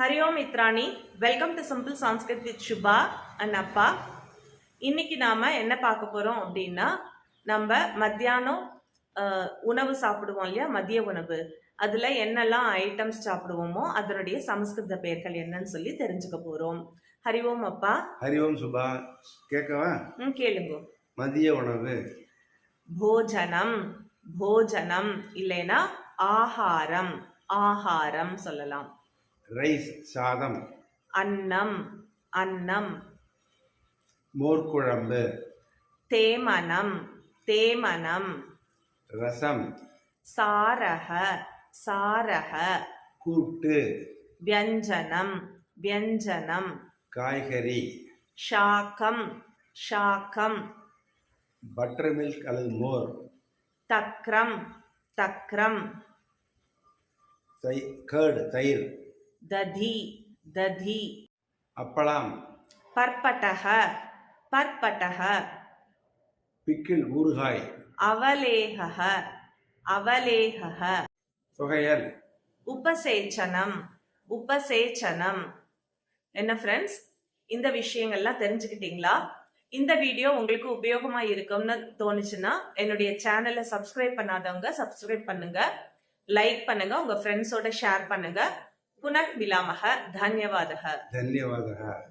Hari Om Mitrani, welcome to Simple Sanskrit with Shubha and Appa. இன்னைக்கு நாம என்ன பார்க்க போறோம் அப்படின்னா, நம்ம மத்தியானம் உணவு சாப்பிடுவோம் இல்லையா, மதிய உணவு. அதுல என்னெல்லாம் ஐட்டம்ஸ் சாப்பிடுவோமோ அதனுடைய சமஸ்கிருத பெயர்கள் என்னன்னு சொல்லி தெரிஞ்சுக்க போறோம். ஹரி ஓம் அப்பா. ஹரி ஓம் சுபா. கேட்கவா? கேளுங்க. மதிய உணவு போஜனம், போஜனம் இல்லைனா ஆகாரம், ஆகாரம் சொல்லலாம். ரைஸ் சாதம், அன்னம், அன்னம். மோர் குழம்பு, தேமனம், தேமனம். ரசம், சாரக, சாரக. கூட்டு, வியஞ்சனம், வியஞ்சனம். காய்கறி, ஷாக்கம், ஷாக்கம். பட்டர் மில்க் அல்லது மோர். தக்ரம், தக்ரம். கர்ட் தயிர். ததி, ததி. அப்பளம். பர்பட்டக, பர்பட்டக. பிக்கிள் ஊறுகாய். அவலேகக, அவலேகக. தொகையல். உபசேச்சனம், உபசேச்சனம். என்ன ஃப்ரெண்ட்ஸ், இந்த விஷயங்கள்லாம் தெரிஞ்சுக்கிட்டீங்களா? இந்த வீடியோ உங்களுக்கு உபயோகமா இருக்கும்னு தோணுச்சுன்னா என்னுடைய சேனலை சப்ஸ்கிரைப் பண்ணாதவங்க சப்ஸ்கிரைப் பண்ணுங்க, லைக் பண்ணுங்க, உங்க ஃப்ரெண்ட்ஸோட ஷேர் பண்ணுங்க. புனः मिलामः. धन्यवादः. धन्यवादः.